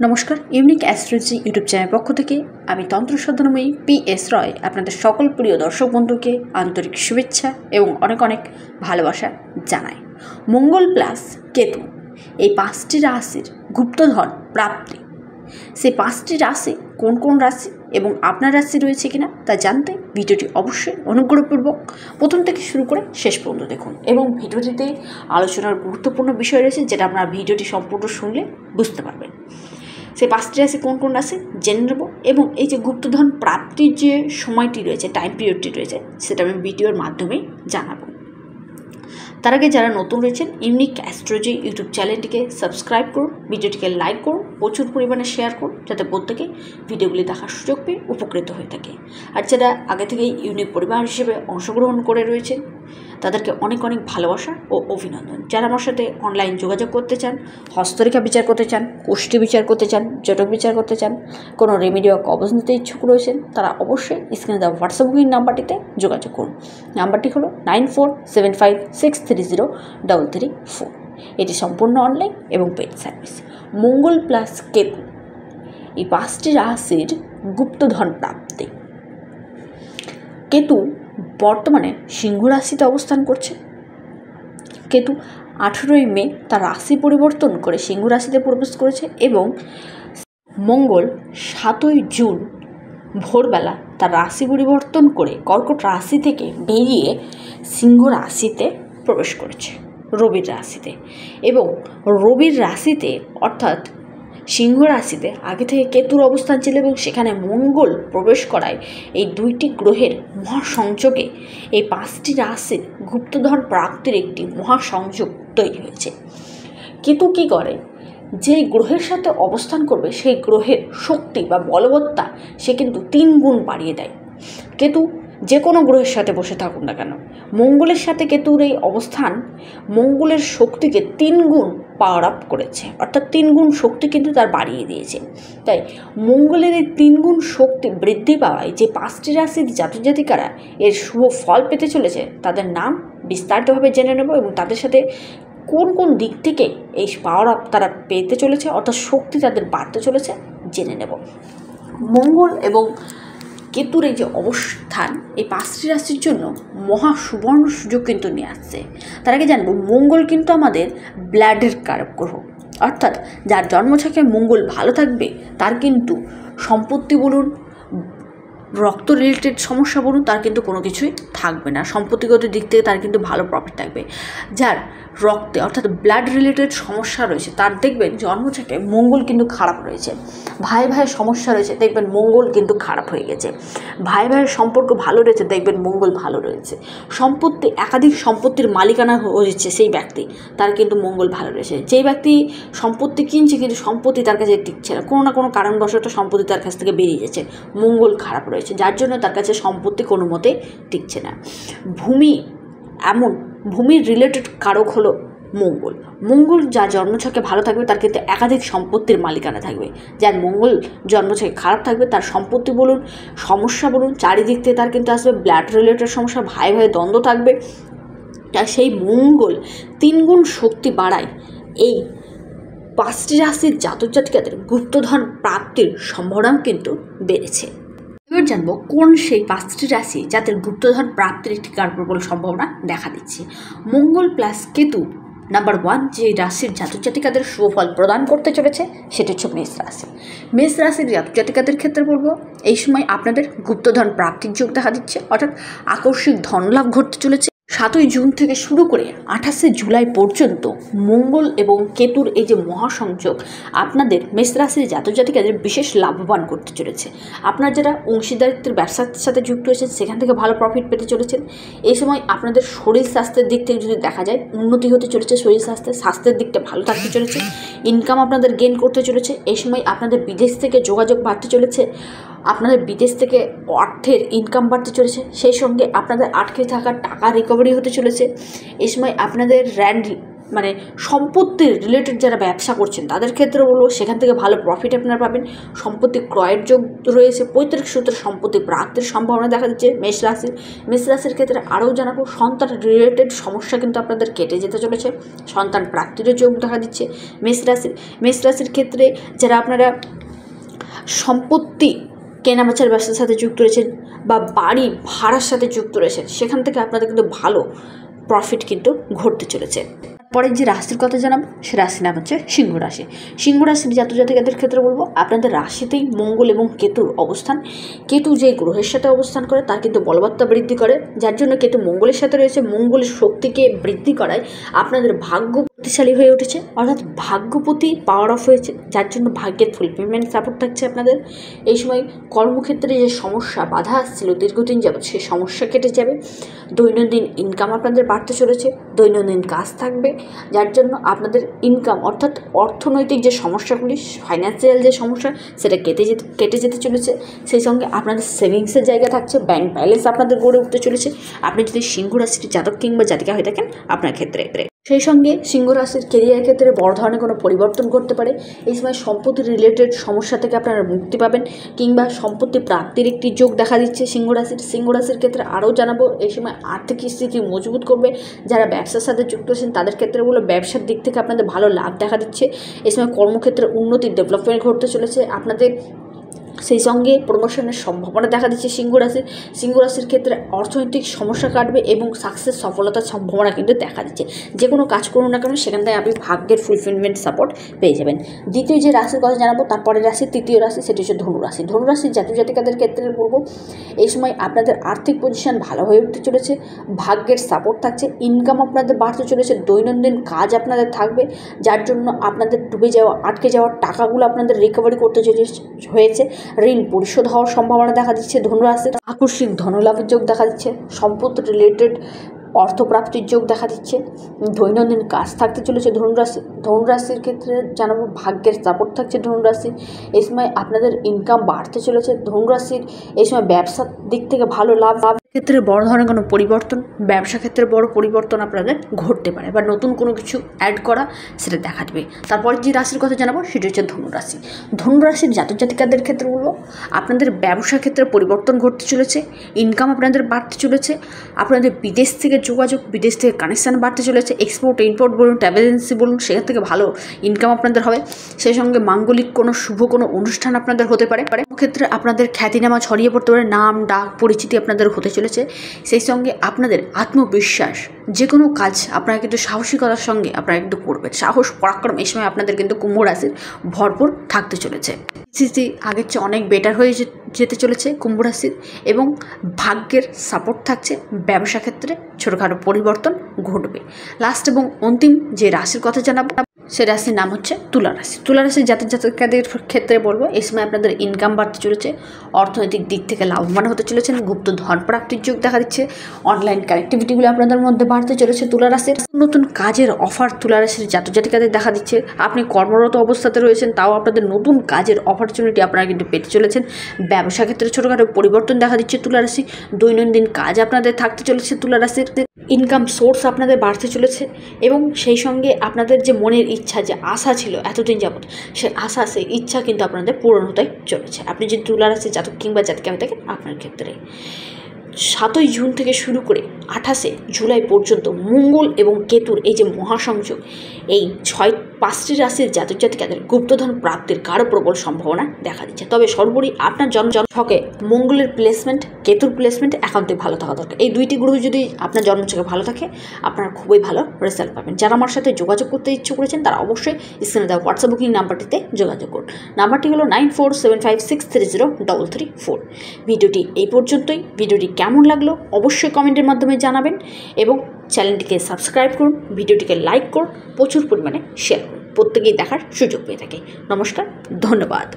নমস্কার, unique astrology YouTube channel পক্ষ থেকে আমি তন্ত্র সাধনাময়ী PS রয় আপনাদের সকল প্রিয় দর্শক বন্ধুকে আন্তরিক শুভেচ্ছা এবং অনেক অনেক ভালোবাসা জানাই। মঙ্গল প্লাস কেতু এই 5টি রাশির গুপ্তধন প্রাপ্তি, সেই 5টি রাশি কোন কোন রাশি এবং আপনার রাশি রয়েছে কিনা তা জানতে ভিডিওটি অবশ্যই অনুগ্রহপূর্বক প্রথম থেকে শুরু করে শেষ পর্যন্ত দেখুন। এবং ভিডিওটিতে আলোচনার গুরুত্বপূর্ণ বিষয় রয়েছে যেটা আপনারা ভিডিওটি সম্পূর্ণ শুনলে বুঝতে পারবেন। সেই 5টি রাশি কোন কোন রাশি জেনে নেব এবং এই যে গুপ্তধন প্রাপ্তির যে সময়টি রয়েছে, টাইম পিরিয়ডটি রয়েছে, সেটা আমি ভিডিওর মাধ্যমেই জানাবো। তার আগে যারা নতুন রয়েছেন ইউনিক অ্যাস্ট্রোলজি ইউটিউব চ্যানেলটিকে সাবস্ক্রাইব করুন, ভিডিওটিকে লাইক করুন, প্রচুর পরিমাণে শেয়ার করুন যাতে প্রত্যেকে ভিডিওগুলি দেখার সুযোগ পেয়ে উপকৃত হয়ে থাকে। আর যারা আগে থেকেই ইউনিক পরিবার হিসেবে অংশগ্রহণ করে রয়েছেন তাদেরকে অনেক অনেক ভালোবাসা ও অভিনন্দন। যারা আমার সাথে অনলাইন যোগাযোগ করতে চান, হস্তরেখা বিচার করতে চান, কোষ্ঠী বিচার করতে চান, জটক বিচার করতে চান, কোনো রেমেডি বা কবজ নিতে ইচ্ছুক রয়েছেন তারা অবশ্যই স্ক্রিনে দেওয়া হোয়াটসঅ্যাপ বুকিং নাম্বারটিতে যোগাযোগ করুন। নাম্বারটি হলো 9475633334। এটি সম্পূর্ণ অনলাইন এবং পেড সার্ভিস। মঙ্গল প্লাস কেতু এই 5টি রাশির গুপ্তধন প্রাপ্তি। কেতু বর্তমানে সিংহ রাশিতে অবস্থান করছে। কেতু 18ই মে তার রাশি পরিবর্তন করে সিংহ রাশিতে প্রবেশ করেছে এবং মঙ্গল 7ই জুন ভোরবেলা তার রাশি পরিবর্তন করে কর্কট রাশি থেকে বেরিয়ে সিংহ রাশিতে প্রবেশ করেছে, রবির রাশিতে। এবং রবির রাশিতে অর্থাৎ সিংহ রাশিতে আগে থেকে কেতুর অবস্থান ছিল এবং সেখানে মঙ্গল প্রবেশ করায় এই দুইটি গ্রহের মহাসংযোগে এই 5টি রাশির গুপ্তধন প্রাপ্তির একটি মহাসংযোগ তৈরি হয়েছে। কেতু কী করে, যে গ্রহের সাথে অবস্থান করবে সেই গ্রহের শক্তি বা বলবত্তা সে কিন্তু 3 গুণ বাড়িয়ে দেয়। কেতু যে কোনো গ্রহের সাথে বসে থাকুন না কেন, মঙ্গলের সাথে কেতুর এই অবস্থান মঙ্গলের শক্তিকে 3 গুণ পাওয়ার আপ করেছে, অর্থাৎ 3 গুণ শক্তি কিন্তু তার বাড়িয়ে দিয়েছে। তাই মঙ্গলের এই 3 গুণ শক্তি বৃদ্ধি পাওয়ায় যে 5টি রাশির জাতক জাতিকারা এর শুভ ফল পেতে চলেছে তাদের নাম বিস্তারিতভাবে জেনে নেব এবং তাদের সাথে কোন কোন দিক থেকে এই পাওয়ার আপ তারা পেতে চলেছে অর্থাৎ শক্তি তাদের বাড়তে চলেছে জেনে নেব। মঙ্গল এবং কেতুর এই যে অবস্থান এই 5টি রাশির জন্য মহা সুবর্ণ সুযোগ কিন্তু নিয়ে আসছে। তার আগে জানবো মঙ্গল কিন্তু আমাদের ব্লাডের কারক গ্রহ, অর্থাৎ যার জন্মছকে মঙ্গল ভালো থাকবে তার কিন্তু সম্পত্তি বলুন, রক্ত রিলেটেড সমস্যা বলুন, তার কিন্তু কোনো কিছুই থাকবে না। সম্পত্তিগত দিক থেকে তার কিন্তু ভালো প্রফিট থাকবে। যার রক্তে অর্থাৎ ব্লাড রিলেটেড সমস্যা রয়েছে তার দেখবেন জন্মছকে মঙ্গল কিন্তু খারাপ রয়েছে। ভাই ভাইয়ের সমস্যা রয়েছে দেখবেন মঙ্গল কিন্তু খারাপ হয়ে গেছে। ভাই ভাইয়ের সম্পর্ক ভালো রয়েছে দেখবেন মঙ্গল ভালো রয়েছে। সম্পত্তি একাধিক সম্পত্তির মালিকানা হয়েছে সেই ব্যক্তি, তার কিন্তু মঙ্গল ভালো রয়েছে। যেই ব্যক্তি সম্পত্তি কিনছে কিন্তু সম্পত্তি তার কাছে টিকছে না, কোনো না কোনো কারণবশত সম্পত্তি তার কাছ থেকে বেরিয়ে যাচ্ছে, মঙ্গল খারাপ রয়েছে, যার জন্য তার কাছে সম্পত্তি কোনো মতে টিকছে না। ভূমির রিলেটেড কারক হলো মঙ্গল। মঙ্গল যার জন্মছকে ভালো থাকবে তার কিন্তু একাধিক সম্পত্তির মালিকানা থাকবে। যার মঙ্গল জন্মছকে খারাপ থাকবে তার সম্পত্তি বলুন, সমস্যা বলুন, চারিদিক থেকে তার কিন্তু আসবে ব্লাড রিলেটেড সমস্যা, ভাই ভাই দ্বন্দ্ব থাকবে। আর সেই মঙ্গল 3 গুণ শক্তি বাড়ায় এই 5টি রাশির জাতক জাতিকাদের গুপ্তধন প্রাপ্তির সম্ভাবনাও কিন্তু বেড়েছে। এবার জানবো কোন সেই 5টি রাশি যাদের গুপ্তধন প্রাপ্তির একটি প্রবল সম্ভাবনা দেখা দিচ্ছে। মঙ্গল প্লাস কেতু নাম্বার 1 যে রাশির জাতক জাতিকাদের সুফল প্রদান করতে চলেছে সেটা হচ্ছে মেষ রাশি। মেষ রাশির জাতক জাতিকাদের ক্ষেত্রে বলবো এই সময় আপনাদের গুপ্তধন প্রাপ্তির যোগ দেখা দিচ্ছে, অর্থাৎ আকস্মিক ধনলাভ ঘটতে চলেছে। 7ই জুন থেকে শুরু করে 28শে জুলাই পর্যন্ত মঙ্গল এবং কেতুর এই যে মহাসংযোগ আপনাদের মেষ রাশির জাতক জাতিকাদের বিশেষ লাভবান করতে চলেছে। আপনারা যারা অংশীদারিত্বের ব্যবসার সাথে যুক্ত হয়েছেন সেখান থেকে ভালো প্রফিট পেতে চলেছেন। এই সময় আপনাদের শরীর স্বাস্থ্যের দিক থেকে যদি দেখা যায় উন্নতি হতে চলেছে, শরীর স্বাস্থ্যের দিকটা ভালো থাকতে চলেছে, ইনকাম আপনাদের গেইন করতে চলেছে। এই সময় আপনাদের বিদেশ থেকে যোগাযোগ বাড়তে চলেছে, আপনাদের বিদেশ থেকে অর্থের ইনকাম বাড়তে চলেছে, সেই সঙ্গে আপনাদের আটকে থাকা টাকা রিকভারি হতে চলেছে। এই সময় আপনাদের মানে সম্পত্তির রিলেটেড যারা ব্যবসা করছেন তাদের ক্ষেত্রে বলবো সেখান থেকে ভালো প্রফিট আপনারা পাবেন। সম্পত্তি ক্রয়ের যোগ রয়েছে। পৈতৃক সূত্রে সম্পত্তি প্রাপ্তির সম্ভাবনা দেখা দিচ্ছে মেষ রাশির ক্ষেত্রে আরও জানাবো সন্তান রিলেটেড সমস্যা কিন্তু আপনাদের কেটে যেতে চলেছে। সন্তান প্রাপ্তিরও যোগ দেখা দিচ্ছে মেষ রাশির ক্ষেত্রে যারা আপনারা সম্পত্তি কেনাবেচার ব্যবসার সাথে যুক্ত রয়েছেন বা বাড়ি ভাড়ার সাথে যুক্ত রয়েছেন সেখান থেকে আপনাদের কিন্তু ভালো প্রফিট কিন্তু ঘটতে চলেছে। পরে যে রাশির কথা জানাবো সে রাশির নাম হচ্ছে সিংহ রাশি। সিংহ রাশির জাতজাতিকাদের ক্ষেত্রে বলবো আপনাদের রাশিতেই মঙ্গল এবং কেতুর অবস্থান। কেতু যে গ্রহের সাথে অবস্থান করে তার কিন্তু বলবত্তা বৃদ্ধি করে, যার জন্য কেতু মঙ্গলের সাথে রয়েছে। মঙ্গলের শক্তিকে বৃদ্ধি করায় আপনাদের ভাগ্য শক্তিশালী হয়ে উঠেছে, অর্থাৎ ভাগ্যপতি পাওয়ার অফ হয়েছে, যার জন্য ভাগ্যের ফুলফিলমেন্ট সাপোর্ট থাকছে আপনাদের। এই সময় কর্মক্ষেত্রে যে সমস্যা বাধা আসছিল দীর্ঘদিন যাবৎ সেই সমস্যা কেটে যাবে। দৈনন্দিন ইনকাম আপনাদের বাড়তে চলেছে, দৈনন্দিন কাজ থাকবে, যার জন্য আপনাদের ইনকাম অর্থাৎ অর্থনৈতিক যে সমস্যাগুলি, ফাইন্যান্সিয়াল যে সমস্যা সেটা কেটে যেতে চলেছে। সেই সঙ্গে আপনাদের সেভিংসের জায়গা থাকছে, ব্যাংক ব্যালেন্স আপনাদের গড়ে উঠতে চলেছে আপনি যদি সিংহ রাশির জাতক কিংবা জাতিকা হয়ে থাকেন আপনার ক্ষেত্রে। সেই সঙ্গে সিংহ রাশির কেরিয়ার ক্ষেত্রে বড় ধরনের কোনো পরিবর্তন করতে পারে। এই সময় সম্পত্তি রিলেটেড সমস্যা থেকে আপনারা মুক্তি পাবেন কিংবা সম্পত্তি প্রাপ্তির একটি যোগ দেখা দিচ্ছে সিংহ রাশির ক্ষেত্রে। আরও জানাবো এই সময় আর্থিক স্থিতি মজবুত করবে। যারা ব্যবসার সাথে যুক্ত আছেন তাদের ক্ষেত্রে বলে ব্যবসার দিক থেকে আপনাদের ভালো লাভ দেখা দিচ্ছে। এই সময় কর্মক্ষেত্রে উন্নতি ডেভেলপমেন্ট ঘটতে চলেছে আপনাদের। সেই সঙ্গে প্রমোশনের সম্ভাবনা দেখা দিচ্ছে সিংহ রাশির ক্ষেত্রে অর্থনৈতিক সমস্যা কাটবে এবং সফলতার সম্ভাবনা কিন্তু দেখা দিচ্ছে। যে কোনো কাজ করুন না কেন সেখান থেকে আপনি ভাগ্যের ফুলফিলমেন্ট সাপোর্ট পেয়ে যাবেন। দ্বিতীয় যে রাশির কথা জানাবো তারপরের রাশি তৃতীয় রাশি সেটি হচ্ছে ধনুরাশির জাতজাতিকাদের ক্ষেত্রে বলবো এই সময় আপনাদের আর্থিক পজিশন ভালো হয়ে উঠতে চলেছে, ভাগ্যের সাপোর্ট থাকছে, ইনকাম আপনাদের বাড়তে চলেছে, দৈনন্দিন কাজ আপনাদের থাকবে, যার জন্য আপনাদের আটকে যাওয়া টাকাগুলো আপনাদের রিকভারি করতে হয়েছে। ঋণ পরিশোধ হওয়ার সম্ভাবনা দেখা দিচ্ছে ধনুরাশির। আকস্মিক ধনলাভের যোগ দেখা দিচ্ছে, সম্পত্তি রিলেটেড অর্থপ্রাপ্তির যোগ দেখা দিচ্ছে, দৈনন্দিন কাজ থাকতে চলেছে ধনুরাশির ক্ষেত্রে জানাবো ভাগ্যের সাপোর্ট থাকছে ধনুরাশির। এই সময় আপনাদের ইনকাম বাড়তে চলেছে ধনুরাশির। এই সময় ব্যবসার দিক থেকে ভালো লাভ ক্ষেত্রে বড় ধরনের কোনো পরিবর্তন, ব্যবসা ক্ষেত্রে বড় পরিবর্তন আপনাদের ঘটতে পারে বা নতুন কোনো কিছু অ্যাড করা সেটা দেখা দেবে। তারপরে যে রাশির কথা জানাবো সেটা হচ্ছে ধনুরাশির জাতজাতিকাদের ক্ষেত্রে বলবো আপনাদের ব্যবসার ক্ষেত্রে পরিবর্তন ঘটতে চলেছে, ইনকাম আপনাদের বাড়তে চলেছে, আপনাদের বিদেশ থেকে যোগাযোগ, বিদেশ থেকে কানেকশান বাড়তে চলেছে, এক্সপোর্ট ইম্পোর্ট বলুন, ট্রাভেল এজেন্সি বলুন, সেখান থেকে ভালো ইনকাম আপনাদের হবে। সেই সঙ্গে মাঙ্গলিক কোনো শুভ কোনো অনুষ্ঠান আপনাদের হতে পারে, ক্ষেত্রে আপনাদের খ্যাতিনামা ছড়িয়ে পড়তে পারে, নাম ডাক পরিচিতি আপনাদের হতে চলেছে। সেই সঙ্গে আপনাদের আত্মবিশ্বাস, যে কোনো কাজ আপনারা কিন্তু সাহসিকতার সঙ্গে আপনারা কিন্তু করবেন, সাহস পরাক্রম এই সময় আপনাদের কিন্তু কুম্ভ রাশির ভরপুর থাকতে চলেছে। পরিস্থিতি আগের চেয়ে অনেক বেটার হয়ে যেতে চলেছে কুম্ভ রাশির এবং ভাগ্যের সাপোর্ট থাকছে। ব্যবসা ক্ষেত্রে ছোটোখাটো পরিবর্তন ঘটবে। লাস্ট এবং অন্তিম যে রাশির কথা জানাবো সে রাশির নাম হচ্ছে তুলারাশির জাতজাতিকাদের ক্ষেত্রে বলবো এই সময় আপনাদের ইনকাম বাড়তে চলেছে, অর্থনৈতিক দিক থেকে লাভবান হতে চলেছেন, গুপ্ত ধন প্রাপ্তির যোগ দেখা দিচ্ছে, অনলাইন কানেক্টিভিটিগুলো আপনাদের মধ্যে বাড়তে চলেছে তুলারাশির। নতুন কাজের অফার তুলারাশির জাতজাতিকাদের দেখা দিচ্ছে। আপনি কর্মরত অবস্থাতে রয়েছেন তাও আপনাদের নতুন কাজের অপরচুনিটি আপনারা কিন্তু পেতে চলেছেন। ব্যবসা ক্ষেত্রে ছোটোখাটো পরিবর্তন দেখা দিচ্ছে তুলারাশি। দৈনন্দিন কাজ আপনাদের থাকতে চলেছে তুলারাশির। ইনকাম সোর্স আপনাদের বাড়তে চলেছে এবং সেই সঙ্গে আপনাদের যে মনের ইচ্ছা, যে আশা ছিল এতদিন যাবত, সেই আশা সেই ইচ্ছা কিন্তু আপনাদের পূরণ হতে চলেছে। আপনি যদি তুলারাশির জাতক কিংবা জাতিকা হয়ে থাকেন আপনার ক্ষেত্রে 7ই জুন থেকে শুরু করে 28শে জুলাই পর্যন্ত মঙ্গল এবং কেতুর এই যে মহাসংযোগ, এই 5টি রাশির জাতক জাতিকাদের গুপ্তধন প্রাপ্তির গাঢ় প্রবল সম্ভাবনা দেখা দিচ্ছে। তবে সর্বোপরি আপনার জন্মছকে মঙ্গলের প্লেসমেন্ট, কেতুর প্লেসমেন্ট একান্তই ভালো থাকা দরকার। এই দুইটি গ্রহ যদি আপনার জন্মছকে ভালো থাকে আপনারা খুবই ভালো রেজাল্ট পাবেন। যারা আমার সাথে যোগাযোগ করতে ইচ্ছুক করেছেন তারা অবশ্যই স্ক্রিনে দেওয়া হোয়াটসঅ্যাপ বুকিং নাম্বারটিতে যোগাযোগ করুন। নাম্বারটি হলো 9475630334। ভিডিওটি এই পর্যন্তই। ভিডিওটি কেমন লাগলো অবশ্যই কমেন্টের মাধ্যমে জানাবেন এবং চ্যানেলটিকে সাবস্ক্রাইব করুন, ভিডিওটিকে লাইক করুন, প্রচুর পরিমাণে শেয়ার করুন, প্রত্যেকেই দেখার সুযোগ পেয়ে থাকে। নমস্কার, ধন্যবাদ।